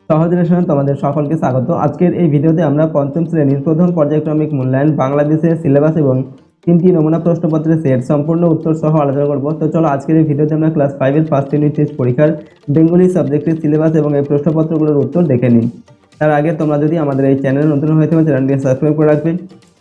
সহজ রেশনে তোমাদের সকলকে স্বাগত। আজকের এই ভিডিওতে আমরা পঞ্চম শ্রেণীর প্রথম পর্যায়ক্রমিক মূল্যায়ন বাংলাদেশের সিলেবাস এবং 3টি নমুনা প্রশ্নপত্রের সেট সম্পূর্ণ উত্তর সহ আলোচনা করব। তো চলো আজকের এই ভিডিওতে আমরা ক্লাস 5 এর ফার্স্ট ইউনিট টেস্ট পরীক্ষার বেঙ্গলি সাবজেক্টের সিলেবাস এবং এই প্রশ্নপত্রগুলোর উত্তর দেখে নিই। তার আগে তোমরা যদি আমাদের এই চ্যানেলে নতুন হয়ে থাকো চ্যানেলটিকে সাবস্ক্রাইব করে রাখবে,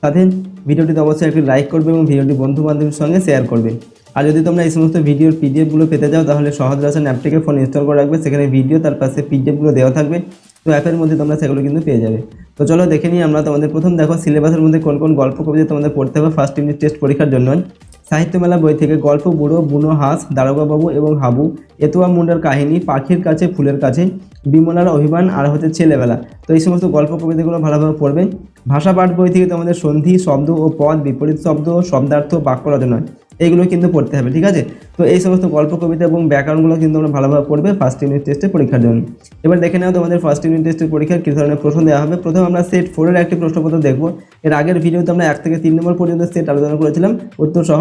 সাথে ভিডিওটিতে অবশ্যই একটি লাইক করবে এবং ভিডিওটি বন্ধু বান্ধবের সঙ্গে শেয়ার করবে। আর যদি তোমরা এই সমস্ত ভিডিওর পিডিএফগুলো পেতে চাও তাহলে সহজ রেশন অ্যাপটিকে ফোন ইনস্টল করে রাখবে, সেখানে ভিডিও তার পাশে পিডিএফগুলো দেওয়া থাকবে। তো অ্যাপের মধ্যে তোমরা সেগুলো কিন্তু পেয়ে যাবে। তো চলো দেখে নিই আমরা। তোমাদের প্রথম দেখো সিলেবাসের মধ্যে কোন কোন গল্প কবিতা তোমাদের পড়তে হবে ফার্স্ট ইউনিট টেস্ট পরীক্ষার জন্য। সাহিত্য মেলা বই থেকে গল্প বুড়ো বুনো হাঁস, দারোগাবাবু এবং হাবু, এতুয়া মুন্ডার কাহিনী, পাখির কাছে ফুলের কাছে, বিমলার অভিমান, আর হচ্ছে ছেলেবেলা। তো এই সমস্ত গল্প কবিতাগুলো ভালোভাবে পড়বে। ভাষা পাঠ বই থেকে তোমাদের সন্ধি, শব্দ ও পদ, বিপরীত শব্দ, শব্দার্থ, বাক্য রচনা এইগুলো কিন্তু পড়তে হবে, ঠিক আছে। তো এই সমস্ত গল্প কবিতা এবং ব্যাকরণগুলো কিন্তু তোমরা ভালোভাবে পড়বে ফার্স্ট ইউনিট টেস্টের পরীক্ষার জন্য। এবার দেখে নাও তোমাদের ফার্স্ট ইউনিট টেস্টের পরীক্ষার কী ধরনের প্রশ্ন দেওয়া হবে। প্রথমে আমরা সেট 4 এর একটি প্রশ্নপত্র দেখবো। এর আগের ভিডিওতে আমরা 1 থেকে 3 নম্বর পর্যন্ত সেট আলোচনা করেছিলাম উত্তর সহ।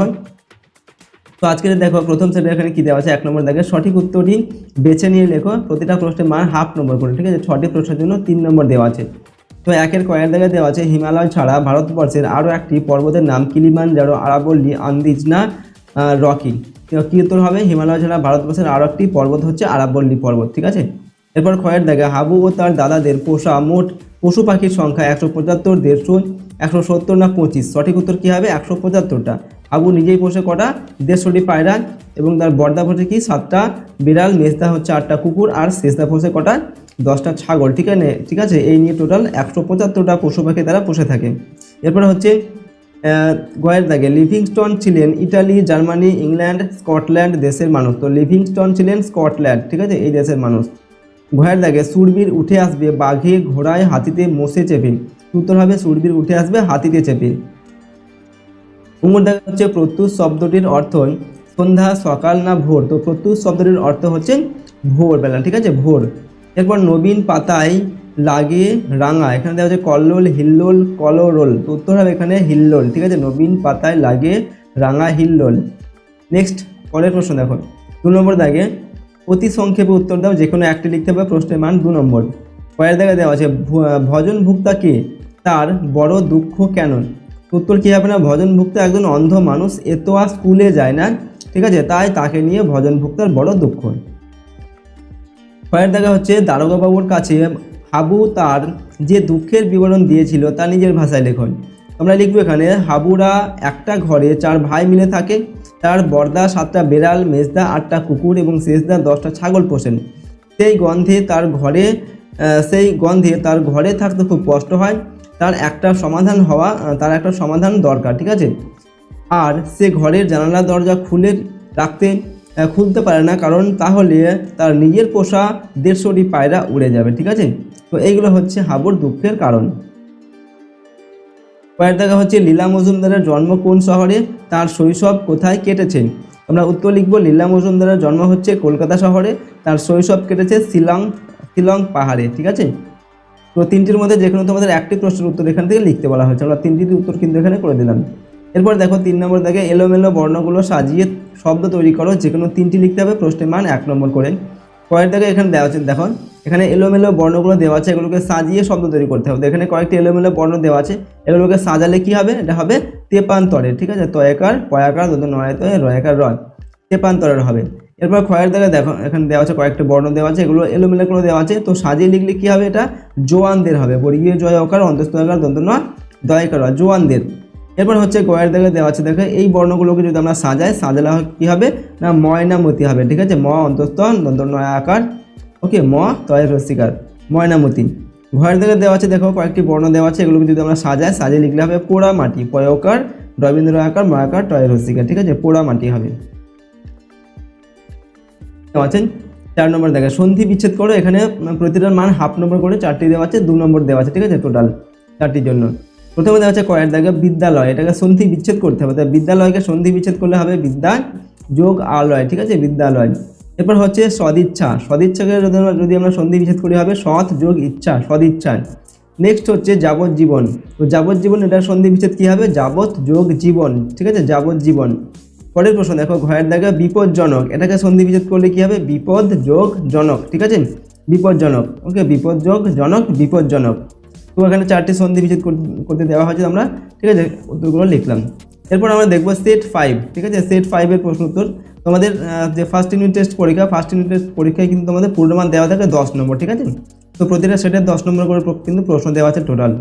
তো আজকে দেখো প্রথম সেটের এখানে কি দেওয়া আছে। 1 নম্বর দেখে সঠিক উত্তরটি বেছে নিয়ে লেখো, প্রতিটা প্রশ্নের মান হাফ নম্বর করে, ঠিক আছে। 6টি প্রশ্নের জন্য 3 নম্বর দেওয়া আছে। তো 1-এর কয়ের দাগে দেওয়া আছে হিমালয় ছাড়া ভারতবর্ষের আরও একটি পর্বতের নাম কিলিমানজারো, আরাবল্লী, আন্দিজ না রকি। কী উত্তর হবে? হিমালয় ছাড়া ভারতবর্ষের আরও একটি পর্বত হচ্ছে আরাবল্লী পর্বত, ঠিক আছে। এরপর ক্ষয়ের দাগে হাবু ও তার দাদাদের পোষা মোট পশু পাখির সংখ্যা 175, 150, 170 না 25। সঠিক উত্তর কী হবে? 175টা। হাবু নিজেই পোষে কটা? 150টি পায়রা, এবং তার বর্দা পোষে কি? 7টা বিড়াল, মেজদা হচ্ছে 8টা কুকুর, আর শেষদা পোষে কটা? 10টা ছাগল, ঠিক আছে। এই নিয়ে টোটাল 175টা পশু পাখি তারা পুষে থাকে। এরপরে হচ্ছে গয়ের দাগে লিভিংস্টন ছিলেন ইটালি, জার্মানি, ইংল্যান্ড, স্কটল্যান্ড দেশের মানুষ। তো লিভিংস্টন ছিলেন স্কটল্যান্ড, ঠিক আছে, এই দেশের মানুষ। ঘয়ের দাগে সুরবীর উঠে আসবে বাঘে, ঘোড়ায়, হাতিতে, মোষে চেপে। উত্তর হবে সুরবীর উঠে আসবে হাতিতে চেপে। উমর দাগে হচ্ছে প্রত্যুষ শব্দটির অর্থ সন্ধ্যা, সকাল না ভোর। তো প্রত্যুষ শব্দটির অর্থ হচ্ছে ভোরবেলা, ঠিক আছে, ভোর। এরপর নবীন পাতায় লাগে রাঙা, এখানে দেওয়া হচ্ছে কল্লোল, হিল্লোল, কলরোল। তো উত্তর হবে এখানে হিল্লোল, ঠিক আছে। নবীন পাতায় লাগে রাঙা, হিল্লোল। নেক্সট পরের প্রশ্ন দেখো। 2 নম্বর দাগে অতি সংক্ষেপে উত্তর দাও, যে কোনো একটি লিখতে হবে, প্রশ্নের মান 2 নম্বর। পরের দাগে দেওয়া আছে ভজন ভুক্তাকে তার বড় দুঃখ কেন। উত্তর কী হবে না? ভজনভুক্ত একজন অন্ধ মানুষ, এত আর স্কুলে যায় না, ঠিক আছে, তাই তাকে নিয়ে ভজনভুক্তার বড় দুঃখ। পরের দেখা হচ্ছে দারোগাবাবুর কাছে হাবু তার যে দুঃখের বিবরণ দিয়েছিল তা নিজের ভাষায় লেখন। আমরা লিখবো এখানে হাবুরা একটা ঘরে 4 ভাই মিলে থাকে, তার বর্দা 7টা বেড়াল, মেজদা 8টা কুকুর এবং শেষদা 10টা ছাগল পোষেন। সেই গন্ধে তার ঘরে থাকতে খুব কষ্ট হয়, তার একটা সমাধান দরকার, ঠিক আছে। আর সে ঘরের জানালা দরজা খুলতে পারে না, কারণ তাহলে তার নিজের পোষা 150টি পায়রা উড়ে যাবে, ঠিক আছে। তো এইগুলো হচ্ছে হাবুর দুঃখের কারণ। পরের দেখা হচ্ছে লীলা মজুমদারের জন্ম কোন শহরে, তার শৈশব কোথায় কেটেছে। আমরা উত্তর লিখব লীলা মজুমদারের জন্ম হচ্ছে কলকাতা শহরে, তার শৈশব কেটেছে শিলং পাহাড়ে, ঠিক আছে। তো 3টির মধ্যে যে কোনো তোমাদের একটি প্রশ্নের উত্তর এখান থেকে লিখতে বলা হয়েছে। আমরা 3টির উত্তর কিন্তু এখানে করে দিলাম। এরপর দেখো 3 নম্বর দেখে এলোমেলো বর্ণগুলো সাজিয়ে শব্দ তৈরি করো, যে কোনো 3টি লিখতে হবে, প্রশ্নের মান 1 নম্বর করে। পরের দেখে এখানে দেওয়া আছে, দেখো এখানে এলোমেলো বর্ণগুলো দেওয়া আছে, এগুলোকে সাজিয়ে শব্দ তৈরি করতে হবে। এখানে কয়েকটি এলোমেলো বর্ণ দেওয়া আছে, এগুলোকে সাজালে কি হবে? এটা হবে তেপান্তরে, ঠিক আছে। তয়াকার, পয়াকার, নয়াতয়, রয়াকার, রয়, তেপান্তরের হবে। এরপর ক্ষয়ের দাগে দেখো এখানে দেওয়া আছে কয়েকটা বর্ণ দেওয়া আছে, এগুলো এলোমেলো করে দেওয়া আছে। তো সাজিয়ে লিখলে কি হবে? এটা জোয়ানদের হবে, বর্গীয় জয় অকার, অন্তস্থ আকার, দয়কার, জোয়ানদের। এরপর হচ্ছে গয়ের দাগে দেওয়া আছে, দেখো এই বর্ণগুলোকে যদি আমরা সাজালে কি হবে না? ময়নামতি হবে, ঠিক আছে। ম অন্তস্থ নয় আকার, ওকে, ম তয় রসিকার, ময়নামতি। ঘয়ের দাগে দেওয়া আছে, দেখো কয়েকটি বর্ণ দেওয়া আছে, এগুলোকে যদি আমরা সাজিয়ে লিখলে হবে পোড়া মাটি, পয়কার, রবীন্দ্র আকার, ময়াকার, টয় রসিকার, ঠিক আছে, পোড়া মাটি হবে। আছেন 4 নম্বর দেখা সন্ধি বিচ্ছেদ করো, এখানে প্রতিটার মান হাফ নম্বর করে 4টি দেওয়া আছে, 2 নম্বর দেওয়া আছে, ঠিক আছে, টোটাল 4টির জন্য। প্রথমে দেওয়া আছে কয়ের দাগে বিদ্যালয়, এটাকে সন্ধি বিচ্ছেদ করতে হবে। তাই বিদ্যালয়কে সন্ধি বিচ্ছেদ করলে হবে বিদ্যা যোগ আলয়, ঠিক আছে, বিদ্যালয়। এরপর হচ্ছে সদিচ্ছাকে যদি আমরা সন্ধি বিচ্ছেদ করি হবে সৎ যোগ ইচ্ছা, সদিচ্ছা। নেক্সট হচ্ছে যাবজ্জীবন, তো যাবজ্জীবন এটার সন্ধি বিচ্ছেদ কী হবে? যাবৎ যোগ জীবন, ঠিক আছে, যাবজ্জীবন। পরের প্রশ্ন দেখো ঘয়ের দাগে বিপজ্জনক, এটাকে সন্ধি বিচ্ছেদ করলে কি হবে? বিপদ যোগ জনক, ঠিক আছে। বিপজ্জনক। ওকে, বিপজ্জনক। তো এখানে 4টি সন্ধি বিচ্ছেদ করতে দেওয়া হয়েছে আমরা, ঠিক আছে, উত্তরগুলো লিখলাম। এরপর আমরা দেখবো সেট 5, ঠিক আছে। সেট 5-এর প্রশ্ন উত্তর তোমাদের যে ফার্স্ট ইউনিট টেস্ট পরীক্ষায় কিন্তু তোমাদের পূর্ণমান দেওয়া থাকে 10 নম্বর, ঠিক আছে। তো প্রতিটা সেটের 10 নম্বর করে কিন্তু প্রশ্ন দেওয়া আছে টোটাল।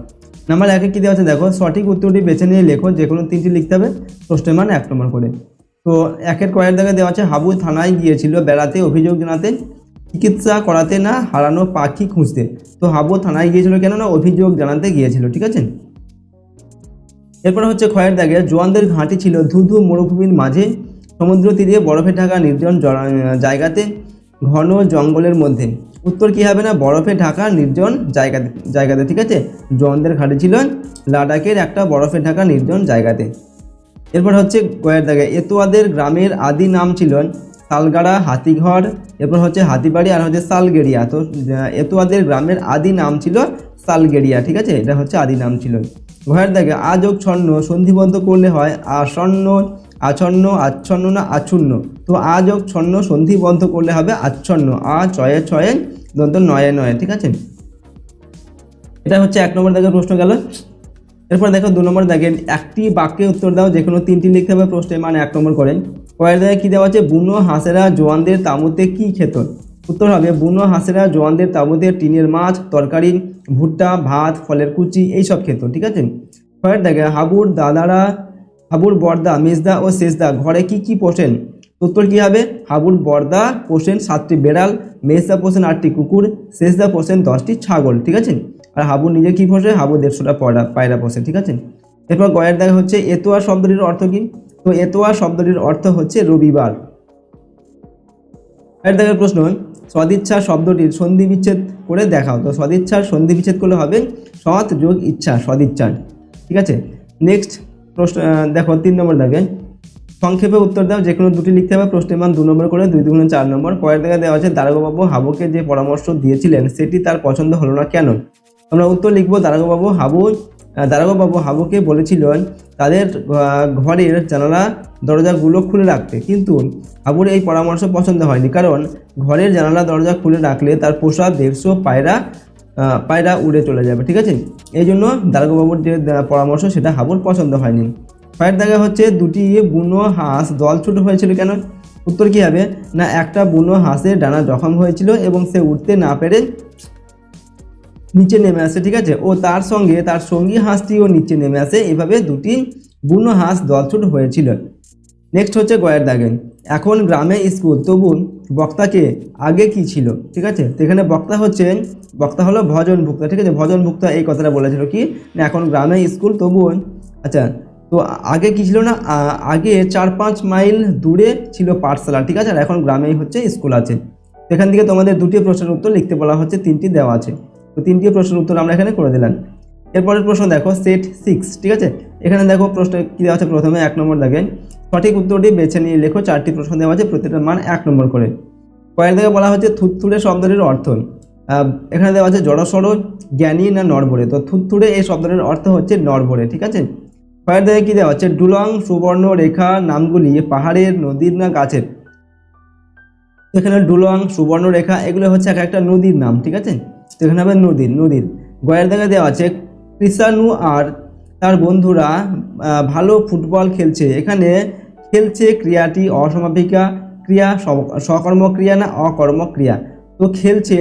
নাম্বার 1-এ কী দেওয়া আছে দেখো, সঠিক উত্তরটি বেছে নিয়ে লেখো, যে কোনো 3টি লিখতে হবে, প্রশ্নের মান 1 নম্বর করে। তো 1-এর কয়ের দাগে দেওয়া আছে হাবু থানায় গিয়েছিল বেড়াতে অভিযোগ জানাতে, চিকিৎসা করাতে না হারানো পাখি খুঁজতে। তো হাবু থানায় গিয়েছিল কেন না অভিযোগ জানাতে গিয়েছিল, ঠিক আছে। এরপর হচ্ছে ক্ষয়ের দাগে জোয়ানদের ঘাঁটি ছিল ধুধু মরুভূমির মাঝে, সমুদ্র তীরে বরফে ঢাকা নির্জন জায়গাতে, ঘন জঙ্গলের মধ্যে। উত্তর কী হবে না বরফে ঢাকা নির্জন জায়গাতে, ঠিক আছে। জোয়ানদের ঘাঁটি ছিল লাদাখের একটা বরফে ঢাকা নির্জন জায়গাতে। এরপর হচ্ছে গয়ের দাগে এতোয়াদের গ্রামের আদি নাম ছিল শালগাড়া, হাতিঘর, এরপর হচ্ছে হাতিবাড়ি আর হচ্ছে শালগেড়িয়া। তো এতোয়াদের গ্রামের আদি নাম ছিল শালগেড়িয়া, ঠিক আছে, এটা হচ্ছে আদি নাম ছিল। ঘয়ের দাগে আ যোগ ছন্ন সন্ধিবদ্ধ করলে হয় আসন্ন, আচ্ছন্ন, আচ্ছন্ন না আচ্ছন্ন। তো আ যোগ ছন্ন সন্ধিবদ্ধ করলে হবে আচ্ছন্ন, আ ছয়ে ছয়ে দন্ত নয়ে নয়ে, ঠিক আছে। এটা হচ্ছে 1 নম্বর দাগের প্রশ্ন গেল। এরপর দেখো 2 নম্বর দাগে একটি বাক্যে উত্তর দাও, যে কোনো 3টি লিখতে হবে, প্রশ্নের মান 1 নম্বর করে। কয়ের দাগে কী দেওয়া আছে, বুনো হাঁসেরা জোয়ানদের তাঁবুতে কী খেত। উত্তর হবে বুনো হাঁসেরা জোয়ানদের তাঁবুতে টিনের মাছ, তরকারি, ভুট্টা, ভাত, ফলের কুচি এইসব খেত, ঠিক আছে। কয়ের দাগে হাবুর বর্দা, মেজদা ও শেষদা ঘরে কি কি পোষেন। উত্তর কী হবে হাবুর বর্দা পোষেন 7টি বেড়াল, মেজদা পোষেন 8টি কুকুর, শেষদা পোষেন 10টি ছাগল, ঠিক আছে। আর হাবু নিজে কী পোষে, হাবু 150টা পায়রা পোষে, ঠিক আছে। এরপর গয়ের দাগে হচ্ছে এতোয়া শব্দটির অর্থ কী। তো এতোয়া শব্দটির অর্থ হচ্ছে রবিবার। গয়ের দাগের প্রশ্ন, সদিচ্ছা শব্দটির সন্ধি বিচ্ছেদ করে দেখাও। তো সদিচ্ছার সন্ধি বিচ্ছেদ করলে হবে সৎ যোগ ইচ্ছা, সদিচ্ছা, ঠিক আছে। নেক্সট প্রশ্ন দেখো 3 নম্বর দাগে সংক্ষেপে উত্তর দাও, যে কোনো 2টি লিখতে হবে, প্রশ্নের মান 2 নম্বর করে, 2 দুগুণে 4 নম্বর। কয়ের দাগে দেওয়া আছে দারোগাবাবু হাবুকে যে পরামর্শ দিয়েছিলেন সেটি তার পছন্দ হলো না কেন। আমরা উত্তর লিখবো দারোগাবাবু হাবুকে বলেছিলেন তাদের ঘরের জানালা দরজাগুলো খুলে রাখতে, কিন্তু হাবুর এই পরামর্শ পছন্দ হয়নি, কারণ ঘরের জানালা দরজা খুলে রাখলে তার পোষা 150 পায়রা উড়ে চলে যাবে, ঠিক আছে। এই জন্য দারোগাবাবুর যে পরামর্শ সেটা হাবুর পছন্দ হয়নি। কয়ের দাগে হচ্ছে 2টি বুনো হাঁস দলছুট হয়েছিল কেন। উত্তর কী হবে না একটা বুনো হাঁসের ডানা জখম হয়েছিল এবং সে উঠতে না পেরে নিচে নেমে আসে, ঠিক আছে, ও তার সঙ্গে তার সঙ্গী হাঁসটিও নিচে নেমে আসে, এভাবে 2টি বুনো হাঁস দলছুট হয়েছিল। নেক্সট হচ্ছে গয়ের দাগে এখন গ্রামে স্কুল, তবু বক্তাকে আগে কি ছিল, ঠিক আছে। তো এখানে বক্তা হলো ভজনভুক্তা, ঠিক আছে। ভজনভুক্তা এই কথাটা বলেছিল কি না এখন গ্রামে স্কুল তবু, আচ্ছা, তো আগে কি ছিল না আগে 4-5 মাইল দূরে ছিল পাঠশালা, ঠিক আছে, আর এখন গ্রামেই হচ্ছে স্কুল আছে। এখান থেকে তোমাদের 2টি প্রশ্নের উত্তর লিখতে বলা হচ্ছে, 3টি দেওয়া আছে। তো 3টি প্রশ্নের উত্তর আমরা এখানে করে দিলাম। এরপরের প্রশ্ন দেখো সেট 6, ঠিক আছে। এখানে দেখো প্রশ্ন কী দেওয়া আছে, প্রথমে 1 নম্বর দাগে সঠিক উত্তরটি বেছে নিয়ে লেখো, 4টি প্রশ্ন দেওয়া আছে, প্রত্যেকটার মান 1 নম্বর করে। কয়ের দাগে বলা হচ্ছে থুতথুড়ে শব্দটির অর্থ। এখানে দেওয়া আছে জড়সড়, জ্ঞানী না নড়বড়ে। তো থুতথুড়ে এই শব্দটির অর্থ হচ্ছে নড়বড়ে, ঠিক আছে। কয়ের দাগে কী দেওয়া হচ্ছে ডুলং সুবর্ণ রেখা নামগুলি পাহাড়ের, নদীর না গাছের। এখানে ডুলং সুবর্ণ রেখা এগুলো হচ্ছে একটা নদীর নাম, ঠিক আছে। তো এখানে হবে নদীর। গয়ের দাগে দেওয়া আছে কৃষাণু আর তার বন্ধুরা ভালো ফুটবল খেলছে। এখানে খেলছে ক্রিয়াটি অসমাপিকা ক্রিয়া, সকর্মক্রিয়া না অকর্মক্রিয়া। তো খেলছে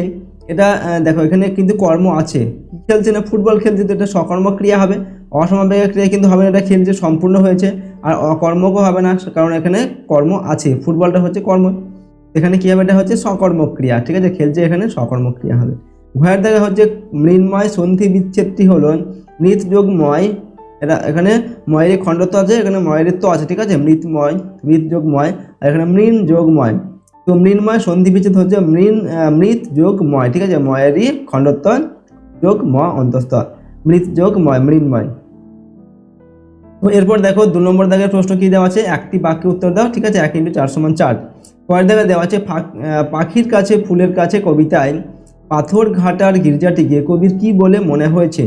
এটা দেখো এখানে কিন্তু কর্ম আছে, খেলছে না ফুটবল খেলছে, তো এটা সকর্মক্রিয়া হবে। অসমাপিকা ক্রিয়া কিন্তু হবে না, এটা খেলছে সম্পূর্ণ হয়েছে। আর অকর্মকও হবে না, কারণ এখানে কর্ম আছে, ফুটবলটা হচ্ছে কর্ম, এখানে কী হবে এটা হচ্ছে সকর্মক্রিয়া, ঠিক আছে। খেলছে এখানে সকর্মক্রিয়া হবে। ঘয়ের দাগে হচ্ছে মৃন্ময় সন্ধি বিচ্ছেদটি হলো মৃত যোগ ময়। এটা এখানে ময়ের খণ্ডত্ব আছে, এখানে ময়েরিত্ব আছে, ঠিক আছে। মৃত যোগ ময়, আর এখানে মৃণ যোগ ময়। তো মৃন্ময় সন্ধি বিচ্ছেদ হচ্ছে মৃত যোগ ময়, ঠিক আছে। ময়েরই খণ্ডত্ব যোগ ম অন্তস্থ, মৃত যোগ ময়, মৃন্ময়। তো এরপর দেখো 2 নম্বর দাগের প্রশ্ন কী দেওয়া আছে, একটি বাক্যে উত্তর দাও, ঠিক আছে। 1 × 4 = 4। পরের দাগে দেওয়া আছে পাখির কাছে ফুলের কাছে কবিতায় পাথর ঘাটার গির্জাটিকে কবির কি বলে মনে হয়েছে।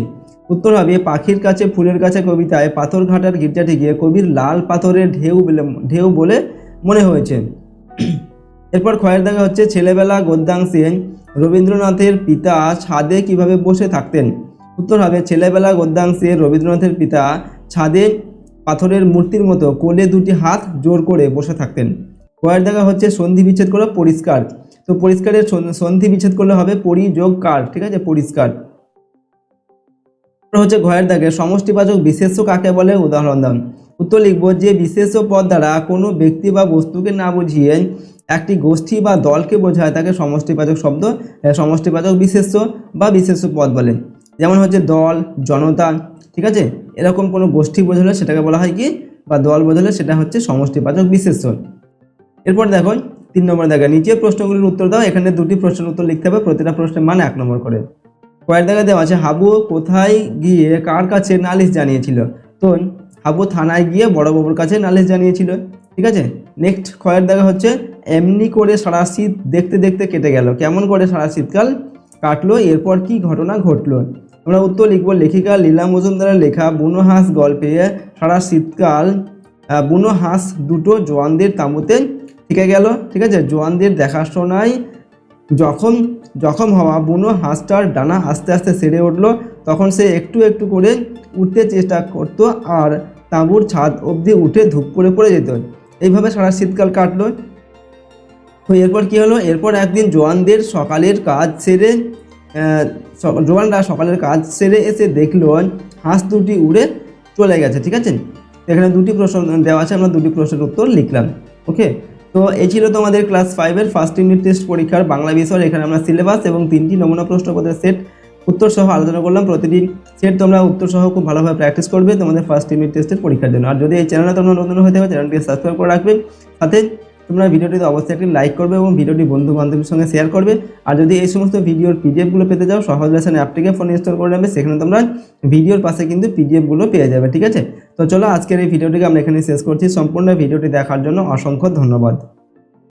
উত্তর হবে পাখির কাছে ফুলের কাছে কবিতায় পাথর ঘাটার গির্জাটিকে কবির লাল পাথরের ঢেউ বলে মনে হয়েছে। এরপর ক্ষয়ের দাগে হচ্ছে ছেলেবেলা গদ্যাংশে রবীন্দ্রনাথের পিতা ছাদে কিভাবে বসে থাকতেন? উত্তর হবে ছেলেবেলা গদ্যাংশে রবীন্দ্রনাথের পিতা ছাদে পাথরের মূর্তির মতো কোলে দুটি হাত জোর করে বসে থাকতেন। কয়ের দেখা হচ্ছে সন্ধি বিচ্ছেদ করো পরিষ্কার। তো পরিষ্কারের সন্ধি বিচ্ছেদ করলে হবে পরি যোগ কার, ঠিক আছে, পরিষ্কার। হচ্ছে ঘয়ের দাগে সমষ্টিবাচক বিশেষ্য কাকে বলে? উদাহরণ দাও। উত্তর লিখব যে বিশেষ্য পদ দ্বারা কোনো ব্যক্তি বা বস্তুকে না বুঝিয়ে একটি গোষ্ঠী বা দলকে বোঝায় তাকে সমষ্টিবাচক শব্দ সমষ্টিবাচক বিশেষ্য বা বিশেষ্য পদ বলে। যেমন হচ্ছে দল, জনতা, ঠিক আছে, এরকম কোনো গোষ্ঠী বোঝালে সেটাকে বলা হয় কি, বা দল বোঝালে সেটা হচ্ছে সমষ্টিবাচক বিশেষ্য। এরপর দেখো 3 নম্বর দাগে নিচের প্রশ্নগুলির উত্তর দাও। এখানে দুটি প্রশ্নের উত্তর লিখতে হবে, প্রতিটা প্রশ্নের মান 1 নম্বর করে। কয়ের জায়গায় দেওয়া আছে হাবু কোথায় গিয়ে কার কাছে নালিশ জানিয়েছিল? তো হাবু থানায় গিয়ে বড়বাবুর কাছে নালিশ জানিয়েছিল, ঠিক আছে। নেক্সট কয়ের দেখা হচ্ছে এমনি করে সারা শীত দেখতে দেখতে কেটে গেল। কেমন করে সারা শীতকাল কাটলো, এরপর কি ঘটনা ঘটলো? আমরা উত্তর লিখব লেখিকা লীলা মজুমদারের লেখা বুনো হাঁস গল্পে সারা শীতকাল বুনো হাঁস দুটো জোয়ানদের তাঁবুতে থেকে গেল, ঠিক আছে। জোয়ানদের দেখাশোনায় জখম হওয়া বুনো হাঁসটার ডানা আস্তে আস্তে সেরে উঠলো। তখন সে একটু একটু করে উঠতে চেষ্টা করত আর তাঁবুর ছাদ অবধি উঠে ধূপ করে পড়ে যেত। এইভাবে সারা শীতকাল কাটলো। তো এরপর কি হলো? এরপর একদিন জোয়ানরা সকালের কাজ সেরে এসে দেখলো হাঁস দুটি উড়ে চলে গেছে, ঠিক আছে। এখানে দুটি প্রশ্ন দেওয়া আছে, আমরা দুটি প্রশ্নের উত্তর লিখলাম। ওকে, তো এই ছিল তোমাদের ক্লাস 5-এর ফার্স্ট ইউনিট টেস্ট পরীক্ষার বাংলা বিষয়। এখানে আমরা সিলেবাস এবং 3টি নমুনা প্রশ্নপত্রের সেট উত্তর সহ আলোচনা করলাম। প্রতিটি সেট তোমরা উত্তর সহ খুব ভালোভাবে প্র্যাকটিস করবে তোমাদের ফার্স্ট ইউনিট টেস্টের পরীক্ষার জন্য। আর যদি এই চ্যানেলে তোমরা নতুন হয়ে থাকো, চ্যানেলটিকে সাবস্ক্রাইব করে রাখবে। সাথে তোমরা ভিডিওটিতে অবশ্যই একটি লাইক করবে এবং ভিডিওটি বন্ধু বান্ধবের সঙ্গে শেয়ার করবে। আর যদি এই সমস্ত ভিডিওর পিডিএফগুলো পেতে চাও, সহজ লেসন অ্যাপটিকে ফোনে ইনস্টল করে নেবে, সেখানে তোমরা ভিডিওর পাশে কিন্তু পিডিএফগুলো পেয়ে যাবে, ঠিক আছে। তো চলো আজকের এই ভিডিওটিকে আমরা এখানে শেষ করছি। সম্পূর্ণ ভিডিওটি দেখার জন্য অসংখ্য ধন্যবাদ।